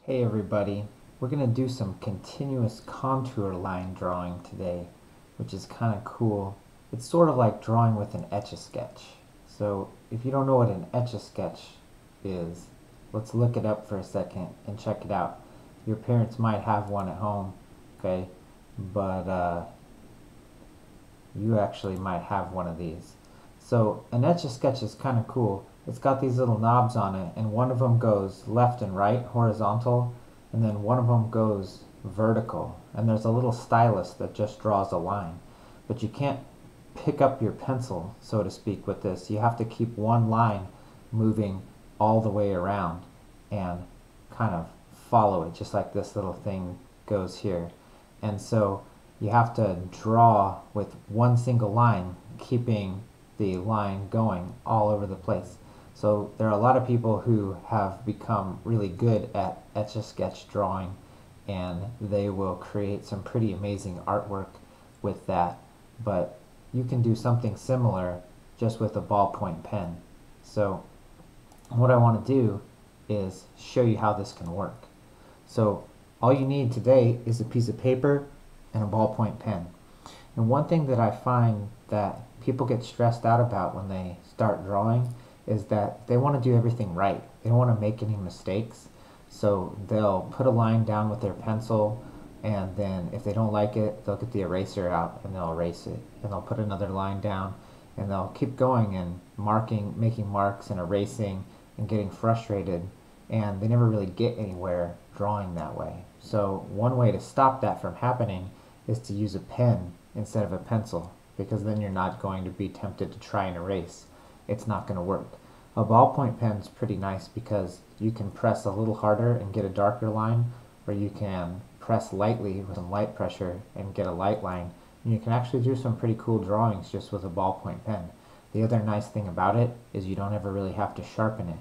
Hey everybody, we're going to do some continuous contour line drawing today, which is kind of cool. It's sort of like drawing with an Etch-a-Sketch. So if you don't know what an Etch-a-Sketch is, let's look it up for a second and check it out. Your parents might have one at home, okay, but you actually might have one of these. So an Etch-a-Sketch is kind of cool. It's got these little knobs on it, and one of them goes left and right, horizontal, and then one of them goes vertical. And there's a little stylus that just draws a line. But you can't pick up your pencil, so to speak, with this. You have to keep one line moving all the way around and kind of follow it, just like this little thing goes here. And so you have to draw with one single line, keeping the line going all over the place. So there are a lot of people who have become really good at Etch-a-Sketch drawing, and they will create some pretty amazing artwork with that. But you can do something similar just with a ballpoint pen. So what I want to do is show you how this can work. So all you need today is a piece of paper and a ballpoint pen. And one thing that I find that people get stressed out about when they start drawing is that they want to do everything right. They don't want to make any mistakes. So they'll put a line down with their pencil, and then if they don't like it, they'll get the eraser out and they'll erase it. And they'll put another line down, and they'll keep going and making marks and erasing and getting frustrated, and they never really get anywhere drawing that way. So one way to stop that from happening is to use a pen instead of a pencil, because then you're not going to be tempted to try and erase. It's not going to work. A ballpoint pen is pretty nice because you can press a little harder and get a darker line, or you can press lightly with some light pressure and get a light line. And you can actually do some pretty cool drawings just with a ballpoint pen. The other nice thing about it is you don't ever really have to sharpen it.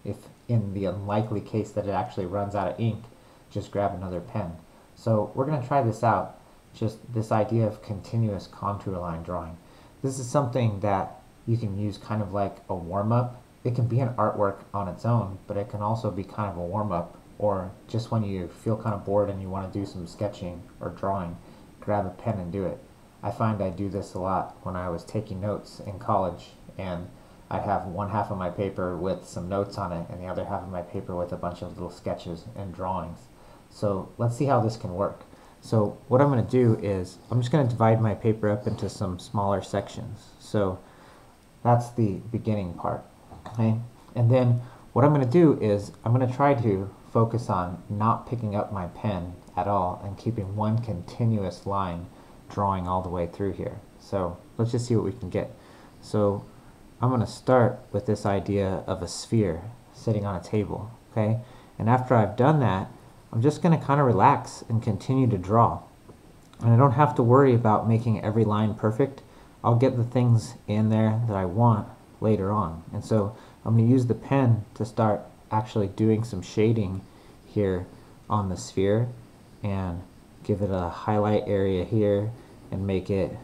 If in the unlikely case that it actually runs out of ink, just grab another pen. So we're going to try this out, just this idea of continuous contour line drawing. This is something that you can use kind of like a warm-up. It can be an artwork on its own, but it can also be kind of a warm-up, or just when you feel kind of bored and you want to do some sketching or drawing, grab a pen and do it. I find I do this a lot when I was taking notes in college, and I'd have one half of my paper with some notes on it and the other half of my paper with a bunch of little sketches and drawings. So let's see how this can work. So what I'm going to do is I'm just going to divide my paper up into some smaller sections. So that's the beginning part. Okay? And then what I'm going to do is I'm going to try to focus on not picking up my pen at all and keeping one continuous line drawing all the way through here. So let's just see what we can get. So I'm going to start with this idea of a sphere sitting on a table. Okay? And after I've done that, I'm just going to kind of relax and continue to draw. And I don't have to worry about making every line perfect. I'll get the things in there that I want later on. And so I'm going to use the pen to start actually doing some shading here on the sphere and give it a highlight area here and make it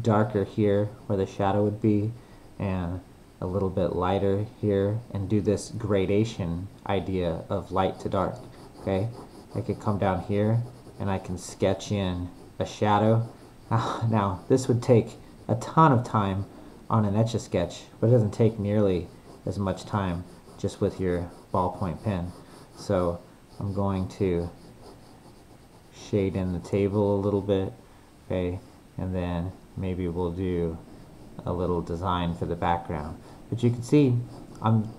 darker here where the shadow would be and a little bit lighter here, and do this gradation idea of light to dark. Okay, I could come down here and I can sketch in a shadow. Now this would take a ton of time on an Etch-a-Sketch, but it doesn't take nearly as much time just with your ballpoint pen. So I'm going to shade in the table a little bit, okay, and then maybe we'll do a little design for the background. But you can see I'm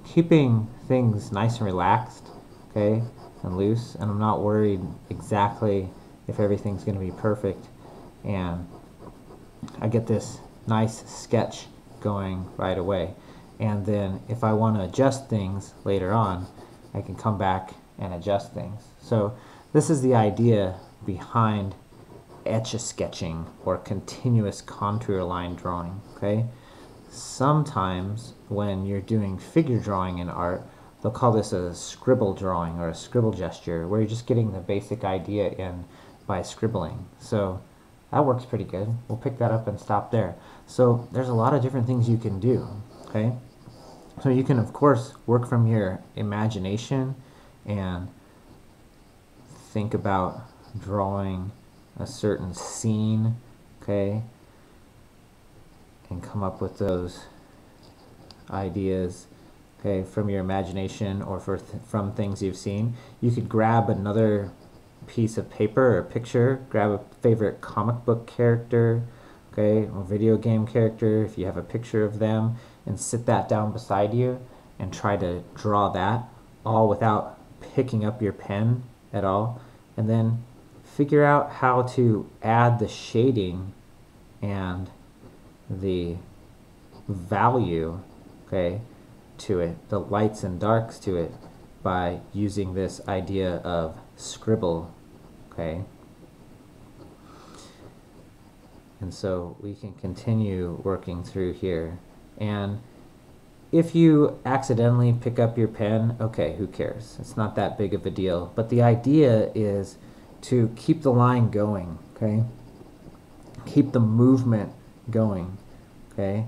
keeping things nice and relaxed, okay, and loose, and I'm not worried exactly if everything's going to be perfect, and I get this nice sketch going right away. And then if I want to adjust things later on, I can come back and adjust things. So this is the idea behind etch-a-sketching or continuous contour line drawing. Okay, sometimes when you're doing figure drawing in art, they'll call this a scribble drawing or a scribble gesture, where you're just getting the basic idea in by scribbling. So that works pretty good. We'll pick that up and stop there. So there's a lot of different things you can do. Okay, so you can of course work from your imagination and think about drawing a certain scene, okay, and come up with those ideas, okay, from your imagination or from things you've seen. You could grab another piece of paper or picture, grab a favorite comic book character, okay, or video game character if you have a picture of them, and sit that down beside you and try to draw that all without picking up your pen at all, and then figure out how to add the shading and the value, okay, to it, the lights and darks to it, by using this idea of scribble, okay? And so we can continue working through here. And if you accidentally pick up your pen, okay, who cares? It's not that big of a deal. But the idea is to keep the line going, okay? Keep the movement going, okay,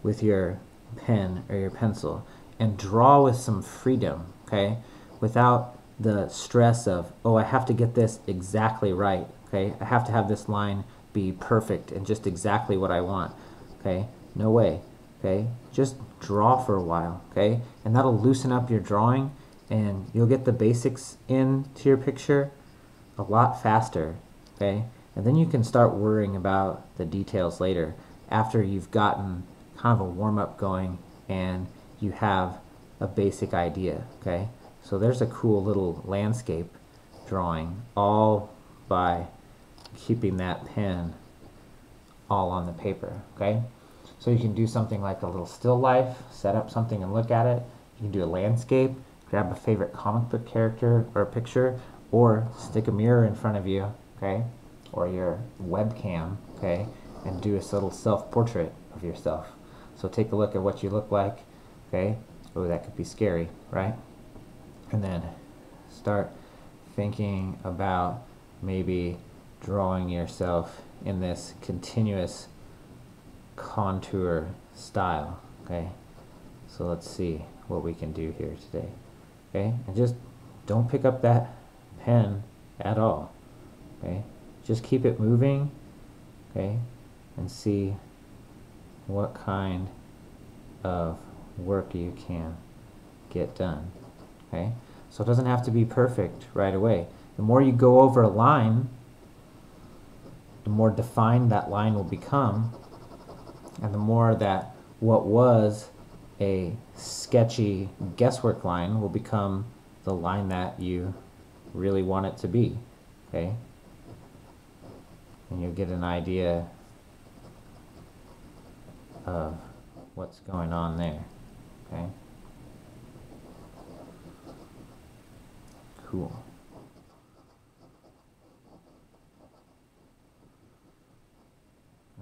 with your pen or your pencil, and draw with some freedom, okay, without the stress of, oh, I have to get this exactly right, okay, I have to have this line be perfect and just exactly what I want, okay, no way, okay, just draw for a while, okay, and that'll loosen up your drawing, and you'll get the basics into your picture a lot faster, okay, and then you can start worrying about the details later after you've gotten kind of a warm-up going and you have a basic idea, okay? So there's a cool little landscape drawing, all by keeping that pen all on the paper, okay? So you can do something like a little still life, set up something and look at it. You can do a landscape, grab a favorite comic book character or a picture, or stick a mirror in front of you, okay? Or your webcam, okay? And do a little self-portrait of yourself. So take a look at what you look like, okay? Oh, that could be scary, right? And then start thinking about maybe drawing yourself in this continuous contour style, okay? So let's see what we can do here today, okay? And just don't pick up that pen at all, okay? Just keep it moving, okay? And see what kind of work you can get done, okay? So it doesn't have to be perfect right away. The more you go over a line, the more defined that line will become, and the more that what was a sketchy guesswork line will become the line that you really want it to be, okay? And you'll get an idea of what's going on there, okay? Cool.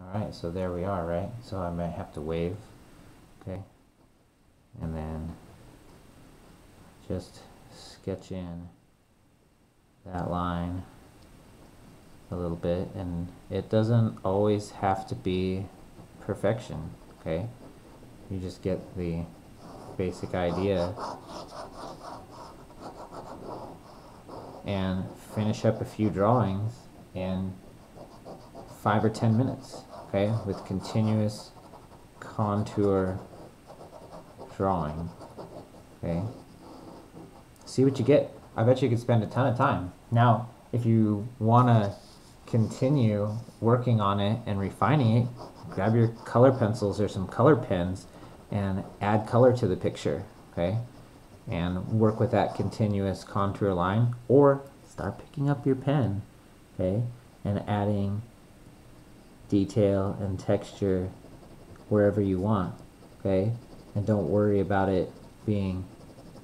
Alright, so there we are, right? So I might have to wave, okay? And then just sketch in that line a little bit, and it doesn't always have to be perfection, okay? You just get the basic idea and finish up a few drawings in 5 or 10 minutes, okay, with continuous contour drawing, okay? See what you get. I bet you could spend a ton of time. Now, if you want to continue working on it and refining it, grab your color pencils or some color pens and add color to the picture, okay? And work with that continuous contour line, or start picking up your pen, okay, and adding detail and texture wherever you want, okay? And don't worry about it being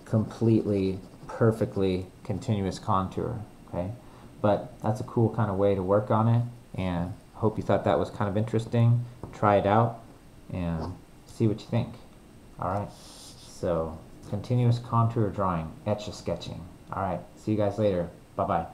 completely, perfectly continuous contour, okay? But that's a cool kind of way to work on it, and I hope you thought that was kind of interesting. Try it out and see what you think. Alright, so continuous contour drawing, etch-a-sketching. Alright, see you guys later. Bye-bye.